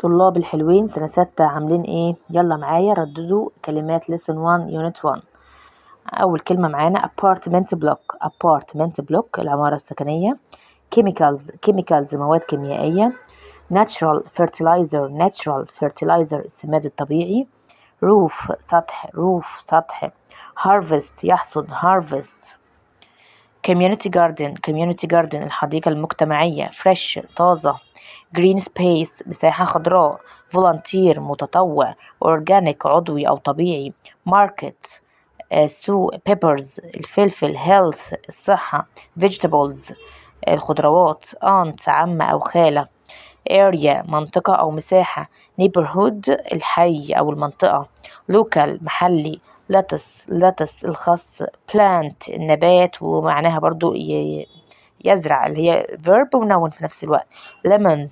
طلاب الحلوين سنة 6 عاملين ايه؟ يلا معايا رددوا كلمات lesson 1 unit 1. أول كلمة معانا apartment block العمارة السكنية. chemicals مواد كيميائية. natural fertilizer السماد الطبيعي. roof سطح. harvest يحصد harvest. community garden الحديقة المجتمعية. fresh طازة. green space مساحة خضراء. volunteer متطوع. organic عضوي أو طبيعي. market سوق. peppers الفلفل. health الصحة. vegetables الخضروات. aunt عمة أو خالة. area منطقة أو مساحة. neighborhood الحي أو المنطقة. local محلي. lettuce الخس. plant النبات ومعناها برضو يزرع اللي هي verb و noun في نفس الوقت. lemons